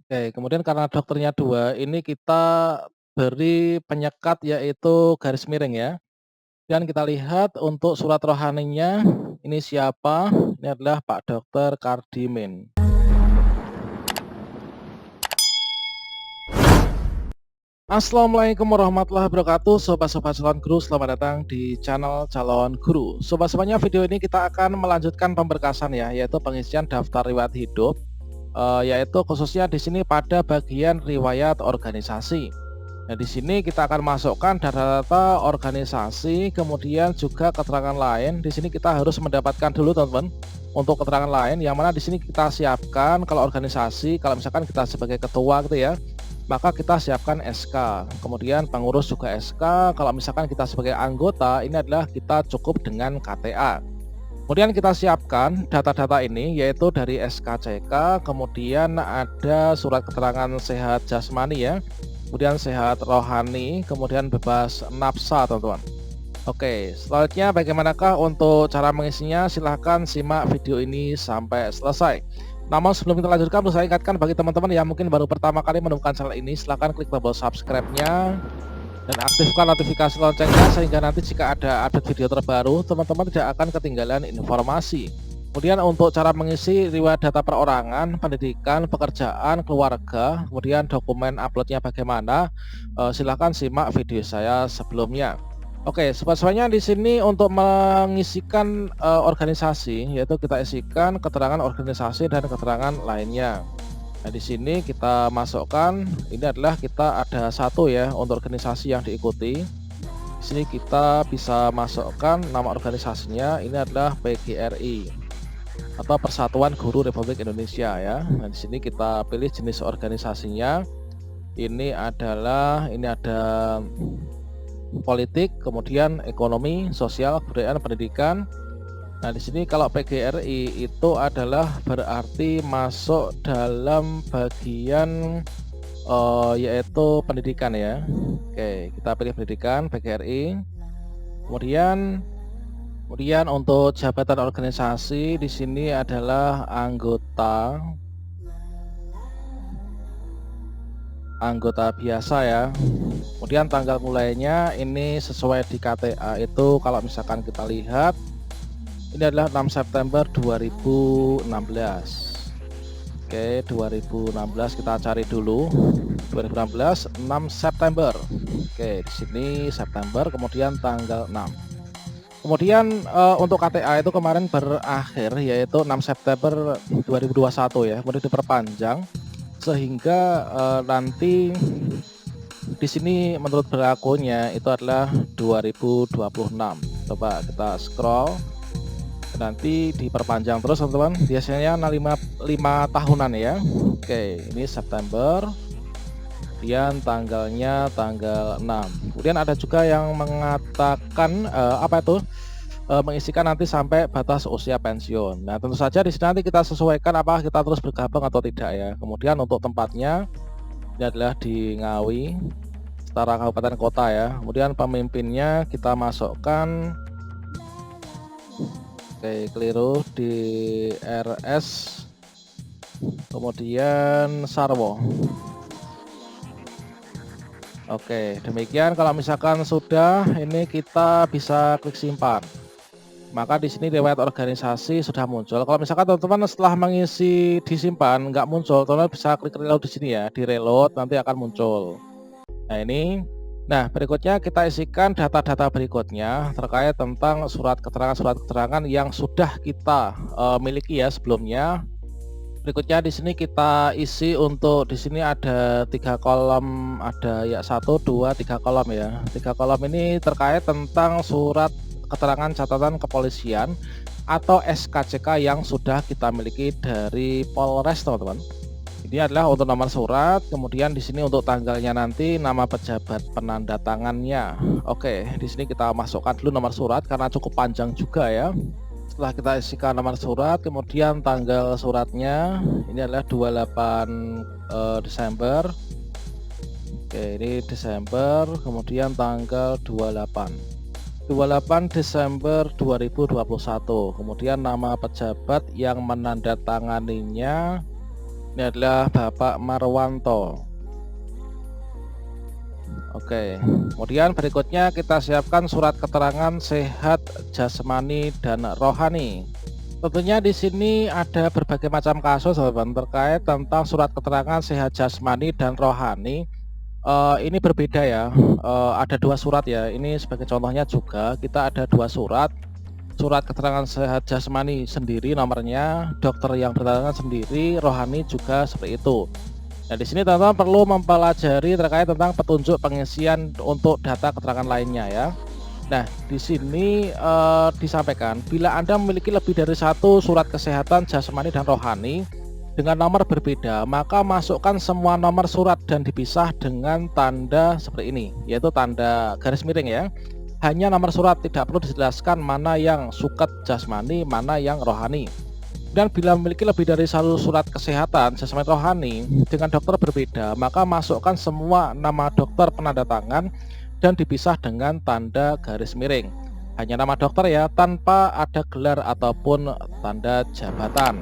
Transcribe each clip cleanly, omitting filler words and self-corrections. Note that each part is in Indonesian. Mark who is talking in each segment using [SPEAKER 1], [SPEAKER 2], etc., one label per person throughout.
[SPEAKER 1] Oke, kemudian karena dokternya 2, ini kita beri penyekat yaitu garis miring ya. Dan kita lihat untuk surat rohaninya, ini siapa? Ini adalah Pak Dokter Kardimin. Assalamualaikum warahmatullahi wabarakatuh, sobat-sobat calon guru, selamat datang di channel calon guru. Sobat-sobatnya, video ini kita akan melanjutkan pemberkasan ya, yaitu pengisian daftar riwayat hidup, yaitu khususnya di sini pada bagian riwayat organisasi. Nah, di sini kita akan masukkan data-data organisasi, kemudian juga keterangan lain. Di sini kita harus mendapatkan dulu teman-teman untuk keterangan lain, yang mana di sini kita siapkan kalau organisasi, kalau misalkan kita sebagai ketua gitu ya, maka kita siapkan SK. Kemudian pengurus juga SK. Kalau misalkan kita sebagai anggota, ini adalah kita cukup dengan KTA. Kemudian kita siapkan data-data ini yaitu dari SKCK, kemudian ada surat keterangan sehat jasmani ya, kemudian sehat rohani, kemudian bebas nafsa teman-teman. Oke, selanjutnya bagaimanakah untuk cara mengisinya? Silahkan simak video ini sampai selesai. Namun sebelum kita lanjutkan, perlu saya ingatkan bagi teman-teman yang mungkin baru pertama kali menemukan channel ini, silahkan klik tombol subscribe-nya dan aktifkan notifikasi loncengnya sehingga nanti jika ada update video terbaru, teman-teman tidak akan ketinggalan informasi. Kemudian untuk cara mengisi riwayat data perorangan, pendidikan, pekerjaan, keluarga, kemudian dokumen uploadnya bagaimana, silahkan simak video saya sebelumnya. Oke, sobat-sobatnya di sini untuk mengisikan organisasi, yaitu kita isikan keterangan organisasi dan keterangan lainnya. Nah, di sini kita masukkan, ini adalah kita ada satu ya untuk organisasi yang diikuti. Di sini kita bisa masukkan nama organisasinya, ini adalah PGRI atau Persatuan Guru Republik Indonesia ya. Nah, di sini kita pilih jenis organisasinya. Ini ada politik, kemudian ekonomi, sosial, kebudayaan, pendidikan. Nah, di sini kalau PGRI itu adalah berarti masuk dalam bagian yaitu pendidikan ya. Oke, kita pilih pendidikan PGRI. Kemudian untuk jabatan organisasi di sini adalah anggota biasa ya. Kemudian tanggal mulainya ini sesuai di KTA itu kalau misalkan kita lihat ini adalah 6 September 2016. Oke, 2016 kita cari dulu. 2016 6 September. Oke, di sini September, kemudian tanggal 6. Kemudian untuk KTA itu kemarin berakhir yaitu 6 September 2021 ya. Kemudian diperpanjang sehingga nanti di sini menurut berlakunya itu adalah 2026. Coba kita scroll. Nanti diperpanjang terus teman-teman, biasanya 5 tahunan ya. Oke, ini September, kemudian tanggalnya tanggal 6. Kemudian ada juga yang mengatakan mengisikan nanti sampai batas usia pensiun. Nah, tentu saja di sini nanti kita sesuaikan apakah kita terus bergabung atau tidak ya. Kemudian untuk tempatnya ini adalah di Ngawi, setara kabupaten kota ya. Kemudian pemimpinnya kita masukkan, oke, keliru, di RS, kemudian Sarwo. Oke, demikian. Kalau misalkan sudah, ini kita bisa klik simpan. Maka di sini riwayat organisasi sudah muncul. Kalau misalkan teman-teman setelah mengisi disimpan nggak muncul, teman-teman bisa klik reload di sini ya, di reload nanti akan muncul. Nah, ini. Nah, berikutnya kita isikan data-data berikutnya terkait tentang surat keterangan yang sudah kita miliki ya sebelumnya. Berikutnya di sini kita isi untuk di sini ada 3 kolom, ada ya 1, 2, 3 kolom ya. 3 kolom ini terkait tentang surat keterangan catatan kepolisian atau SKCK yang sudah kita miliki dari Polres teman-teman. Ini adalah untuk nomor surat, kemudian di sini untuk tanggalnya nanti nama pejabat penandatangannya. Oke, di sini kita masukkan dulu nomor surat karena cukup panjang juga ya. Setelah kita isikan nomor surat, kemudian tanggal suratnya ini adalah 28 Desember. Oke, ini Desember, kemudian tanggal 28 Desember 2021. Kemudian nama pejabat yang menandatanganinya Ini adalah Bapak Marwanto. Oke, kemudian berikutnya kita siapkan surat keterangan sehat jasmani dan rohani. Tentunya di sini ada berbagai macam kasus teman-teman terkait tentang surat keterangan sehat jasmani dan rohani. Ini berbeda ya. Ada dua surat ya. Ini sebagai contohnya juga kita ada dua surat. Surat keterangan sehat jasmani sendiri nomornya, dokter yang bertanggung sendiri, rohani juga seperti itu. Nah, di sini teman-teman perlu mempelajari terkait tentang petunjuk pengisian untuk data keterangan lainnya ya. Nah, di sini disampaikan bila Anda memiliki lebih dari satu surat kesehatan jasmani dan rohani dengan nomor berbeda, maka masukkan semua nomor surat dan dipisah dengan tanda seperti ini, yaitu tanda garis miring ya. Hanya nomor surat, tidak perlu dijelaskan mana yang suket jasmani, mana yang rohani. Dan bila memiliki lebih dari satu surat kesehatan jasmani rohani dengan dokter berbeda, maka masukkan semua nama dokter penanda tangan dan dipisah dengan tanda garis miring. Hanya nama dokter ya, tanpa ada gelar ataupun tanda jabatan.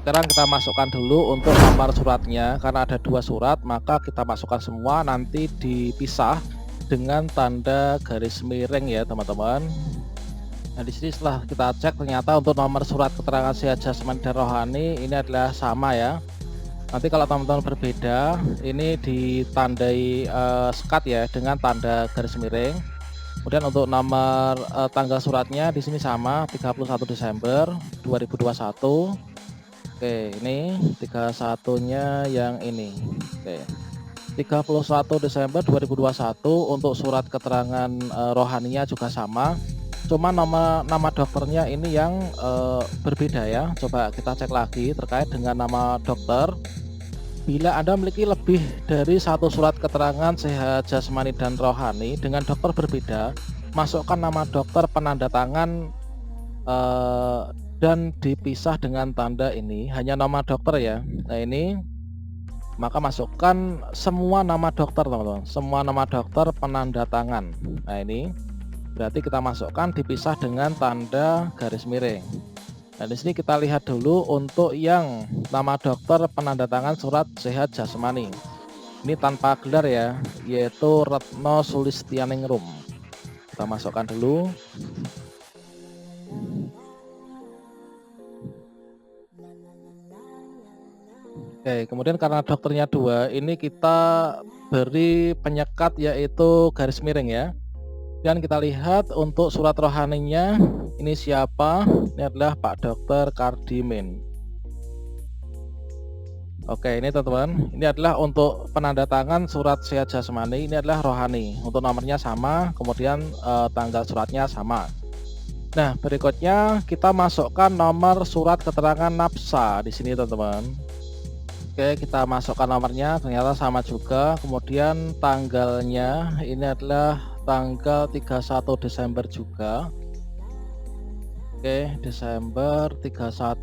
[SPEAKER 1] Sekarang kita masukkan dulu untuk nomor suratnya, karena ada dua surat, maka kita masukkan semua, nanti dipisah dengan tanda garis miring ya teman-teman. Nah, di sini setelah kita cek ternyata untuk nomor surat keterangan sehat jasmani dan rohani ini adalah sama ya. Nanti kalau teman-teman berbeda, ini ditandai sekat ya dengan tanda garis miring. Kemudian untuk nomor tanggal suratnya di sini sama 31 Desember 2021. Oke, ini 31-nya yang ini. Oke. 31 Desember 2021 untuk surat keterangan rohaninya juga sama. Cuma nama dokternya ini yang berbeda ya. Coba kita cek lagi terkait dengan nama dokter. Bila Anda memiliki lebih dari satu surat keterangan sehat jasmani dan rohani dengan dokter berbeda, masukkan nama dokter penanda tangan dan dipisah dengan tanda ini, hanya nama dokter ya. Nah ini, maka masukkan semua nama dokter teman-teman, semua nama dokter penanda tangan. Nah ini berarti kita masukkan dipisah dengan tanda garis miring. Nah, di sini kita lihat dulu untuk yang nama dokter penanda tangan surat sehat jasmani. Ini tanpa gelar ya, yaitu Retno Sulistianingrum. Kita masukkan dulu. Oke, kemudian karena dokternya dua, ini kita beri penyekat yaitu garis miring ya. Dan kita lihat untuk surat rohaninya ini siapa? Ini adalah Pak Dr. Kardimin. Oke, ini teman-teman, ini adalah untuk penanda tangan surat sehat jasmani, ini adalah rohani. Untuk nomornya sama, kemudian tanggal suratnya sama. Nah, berikutnya kita masukkan nomor surat keterangan nafsa di sini teman-teman. Oke, kita masukkan nomornya, ternyata sama juga. Kemudian tanggalnya ini adalah tanggal 31 Desember juga. Oke, Desember 31.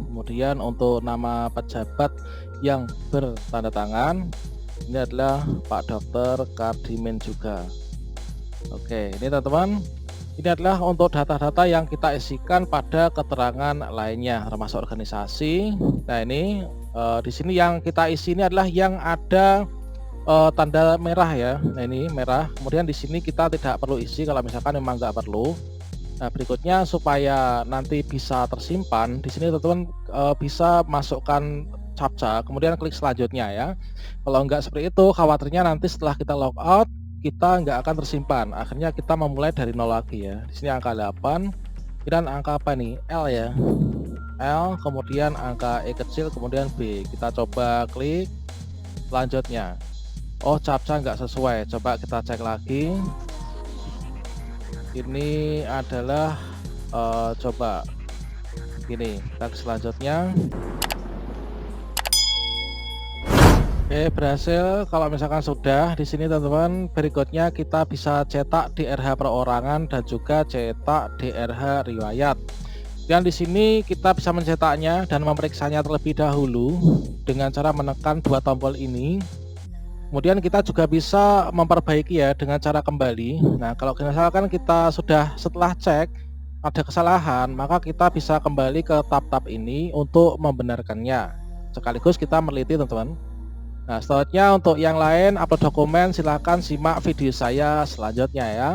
[SPEAKER 1] Kemudian untuk nama pejabat yang bertanda tangan ini adalah Pak Dr. Kardimin juga. Oke, ini teman-teman, ini adalah untuk data-data yang kita isikan pada keterangan lainnya termasuk organisasi. Nah, ini di sini yang kita isi ini adalah yang ada tanda merah ya. Nah, ini merah. Kemudian di sini kita tidak perlu isi kalau misalkan memang nggak perlu. Nah, berikutnya supaya nanti bisa tersimpan di sini teman-teman bisa masukkan captcha, kemudian klik selanjutnya ya. Kalau nggak seperti itu, khawatirnya nanti setelah kita logout kita nggak akan tersimpan. Akhirnya kita memulai dari nol lagi ya. Di sini angka 8 dan angka apa nih? L ya. L, kemudian angka E kecil, kemudian B. Kita coba klik selanjutnya. Oh, captcha nggak sesuai. Coba kita cek lagi. Ini adalah coba gini, kita ke selanjutnya. Oke, berhasil. Kalau misalkan sudah di sini teman-teman, berikutnya kita bisa cetak DRH perorangan dan juga cetak DRH riwayat. Dan di sini kita bisa mencetaknya dan memeriksanya terlebih dahulu dengan cara menekan dua tombol ini. Kemudian kita juga bisa memperbaiki ya dengan cara kembali. Nah, kalau misalkan kita sudah setelah cek ada kesalahan, maka kita bisa kembali ke tab-tab ini untuk membenarkannya. sekaligus kita meneliti teman-teman. Nah, selanjutnya untuk yang lain upload dokumen silahkan simak video saya selanjutnya ya.